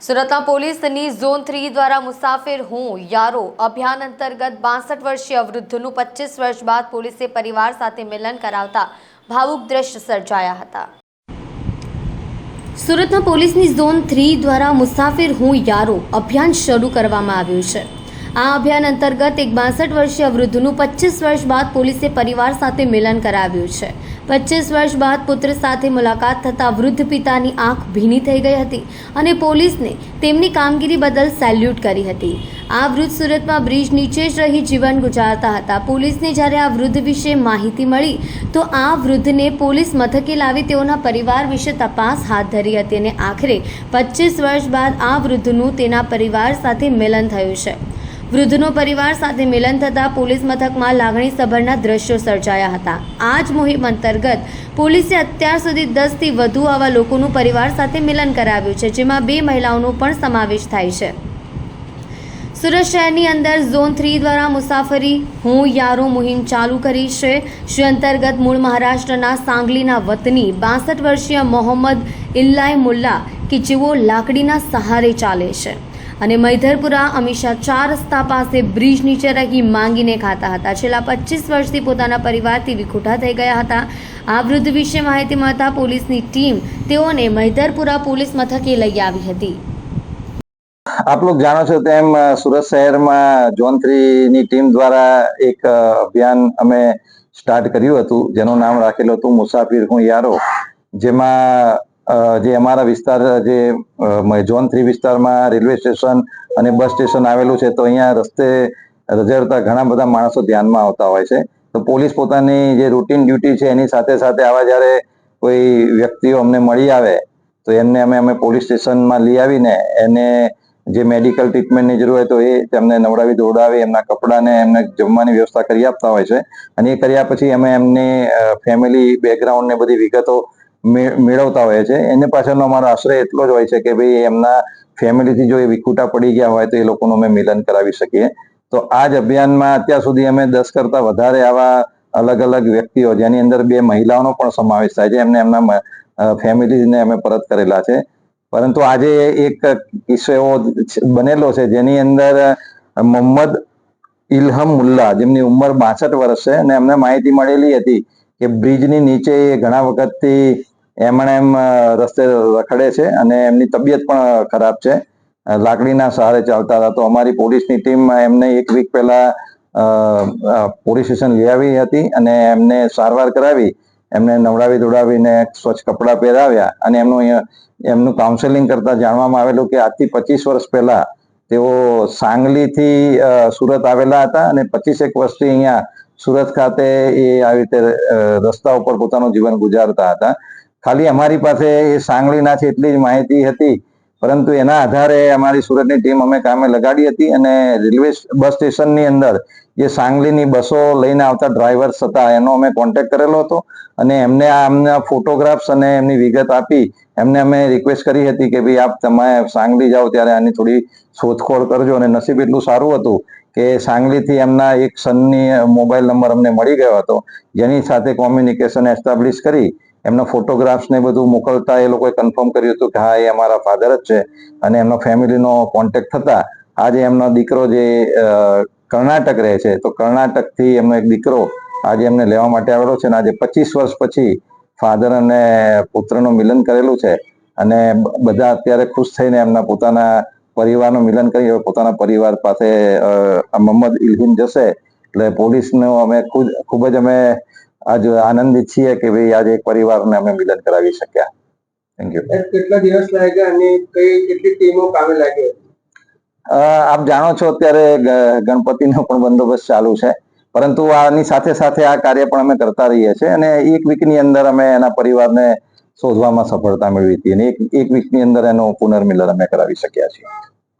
સુરતના પોલીસની ઝોન 3 દ્વારા મુસાફિર હું યારો અભિયાન અંતર્ગત 62 વર્ષીય વૃદ્ધનું 25 વર્ષ બાદ પોલીસે પરિવાર સાથે મિલન કરાવતા ભાવુક દ્રશ્ય સર્જાયા હતા। સુરતના પોલીસની ઝોન 3 દ્વારા મુસાફિર હું યારો અભિયાન શરૂ કરવામાં આવ્યું છે। આ અભિયાન અંતર્ગત એક 62 વર્ષીય વૃદ્ધનું 25 વર્ષ બાદ પોલીસે પરિવાર સાથે મિલન કરાવ્યું છે। 25 વર્ષ બાદ પુત્ર સાથે મુલાકાત થતા વૃદ્ધ પિતાની આંખ ભીની થઈ ગઈ હતી અને પોલીસને તેમની કામગીરી બદલ સેલ્યુટ કરી હતી। આ વૃદ્ધ સુરતમાં બ્રિજ નીચે જ રહી જીવન ગુજારતા હતા। પોલીસને જ્યારે આ વૃદ્ધ વિશે માહિતી મળી તો આ વૃદ્ધને પોલીસ મથકે લાવી તેઓના પરિવાર વિશે તપાસ હાથ ધરી હતી અને આખરે 25 વર્ષ બાદ આ વૃદ્ધનું તેના પરિવાર સાથે મિલન થયું છે। વૃદ્ધનો પરિવાર સાથે મિલન થતાં પોલીસ મથકમાં લાગણીસભરના દ્રશ્યો સર્જાયા હતા। આ જ મુહિમ અંતર્ગત પોલીસે અત્યાર સુધી 10થી વધુ આવા લોકોનું પરિવાર સાથે મિલન કરાવ્યું છે, જેમાં 2 મહિલાઓનો પણ સમાવેશ થાય છે। સુરત શહેરની અંદર ઝોન 3 દ્વારા મુસાફરી હું યારો મુહિમ ચાલુ કરી છે, જે અંતર્ગત મૂળ મહારાષ્ટ્રના સાંગલીના વતની 62 વર્ષીય મોહમ્મદ ઇલ્લાય મુલ્લા કે જેઓ લાકડીના સહારે ચાલે છે અને મૈધરપુરા અમીશા 4 રસ્તા પાસે બ્રિજ નીચે રહી માંગીને ખાતા હતા। છેલ્લા 25 વર્ષથી પોતાના પરિવારથી વિખૂટા થઈ ગયા હતા। આ વૃદ્ધ વિશે માહિતી મળતા પોલીસની ટીમ તેઓને મૈધરપુરા પોલીસ મથકે લઈ આવી હતી। આપ લોગ જાણો છો તેમ સુરત શહેરમાં ઝોન 3 ની ટીમ દ્વારા એક અભિયાન અમે સ્ટાર્ટ કર્યું હતું, જેનું નામ રાખેલું હતું મુસાફિર હું યારો। જેમાં જે અમારા વિસ્તાર જે ઝોન 3 વિસ્તારમાં રેલવે સ્ટેશન અને બસ સ્ટેશન આવેલું છે, તો અહીંયા રસ્તે રઝળતા ઘણા બધા માણસો ધ્યાનમાં આવતા હોય છે। તો પોલીસ પોતાની જે રૂટીન ડ્યુટી છે એની સાથે સાથે આવા જ્યારે કોઈ વ્યક્તિઓ અમને મળી આવે તો એમને અમે પોલીસ સ્ટેશનમાં લઈ આવીને એને જે મેડિકલ ટ્રીટમેન્ટની જરૂર હોય તો એ તેમને નવડાવી દોડાવી એમના કપડાને એમને જમવાની વ્યવસ્થા કરી આપતા હોય છે। અને એ કર્યા પછી અમે એમની ફેમિલી બેકગ્રાઉન્ડ ને બધી વિગતો મેળવતા હોય છે। એને પાછળનો અમારો આશ્રય એટલો જ હોય છે કે ભાઈ એમના ફેમિલીથી જો એ વિખૂટા પડી ગયા હોય તો એ લોકોનું અમે મિલન કરાવી શકીએ। તો આ જ અભિયાનમાં અત્યાર સુધી અમે 10 કરતા વધારે આવા અલગ અલગ વ્યક્તિઓ, જેની અંદર 2 મહિલાઓનો પણ સમાવેશ થાય છે, એમને એમના ફેમિલીને અમે પરત કરેલા છે। પરંતુ આજે એક કિસ્સો એવો બનેલો છે જેની અંદર મોહમ્મદ ઇલ્હમ મુલ્લા, જેમની ઉંમર 62 વર્ષ છે, અને અમને માહિતી મળેલી હતી કે બ્રિજની નીચે ઘણા વખતથી એમણે રસ્તે રખડે છે અને એમની તબિયત પણ ખરાબ છે, લાકડીના સહારે ચાલતા હતા। તો અમારી પોલીસની ટીમ એમને 1 વીક પહેલા પોલીસ સ્ટેશન લઈ આવી હતી અને એમને સારવાર કરાવી, એમને નવડાવી ધોડાવીને સ્વચ્છ કપડાં પહેરાવ્યા અને એમનું કાઉન્સેલિંગ કરતા જાણવામાં આવેલું કે આજથી 25 વર્ષ પહેલા તેઓ સાંગલીથી સુરત આવેલા હતા અને 25 વર્ષથી અહીંયા સુરત ખાતે એ આવી રીતે રસ્તા ઉપર પોતાનું જીવન ગુજારતા હતા। ખાલી અમારી પાસે એ સાંગલીના છે એટલી જ માહિતી હતી, પરંતુ એના આધારે અમારી સુરતની ટીમ અમે કામે લગાડી હતી અને રેલવે બસ સ્ટેશનની અંદર જે સાંગલીની બસો લઈને આવતા ડ્રાઈવર્સ હતા એનો અમે કોન્ટેક્ટ કરેલો હતો અને એમને આમના ફોટોગ્રાફ્સ અને એમની વિગત આપી એમને અમે રિક્વેસ્ટ કરી હતી કે ભાઈ આપ તમે સાંગલી જાઓ ત્યારે આની થોડી શોધખોળ કરજો। અને નસીબ એટલું સારું હતું કે સાંગલીથી એમના એક સનની મોબાઈલ નંબર અમને મળી ગયો હતો, જેની સાથે કોમ્યુનિકેશન એસ્ટાબ્લિશ કરી એમના ફોટોગ્રાફ્સ ને બધું મોકલતા એ લોકોએ કન્ફર્મ કર્યું હતું કે હા એ અમારા ફાધર જ છે। અને એમનો ફેમિલીનો કોન્ટેક્ટ થતા આજે એમનો દીકરો જે કર્ણાટક રહે છે, તો કર્ણાટકથી એમનો એક દીકરો આજે એમને લેવા માટે આવેલો છે અને આજે 25 વર્ષ પછી ફાધર અને પુત્રનું મિલન કરેલું છે અને બધા અત્યારે ખુશ થઈને એમના પોતાના પરિવારનું મિલન કરી પોતાના પરિવાર પાસે મોહમ્મદ ઇલ્હિમ જશે। એટલે પોલીસનો અમે ખૂબ જ અમે આજ આનંદિત છીએ કે ભાઈ આજે એક પરિવારને અમે મિલન કરાવી શક્યા। Thank you. કેટલા દિવસ લાગ્યા અને કેટલી ટીમો કામે લાગી? આપ જાણો છો અત્યારે ગણપતિનો પણ બંદોબસ્ત ચાલુ છે, પરંતુ આની સાથે સાથે આ કાર્ય પણ અમે કરતા રહીએ છીએ અને 1 વીકની અંદર અમે એના પરિવારને શોધવામાં સફળતા મેળવી હતી અને એક વીકની અંદર એનું પુનર્મિલન અમે કરાવી શક્યા છીએ।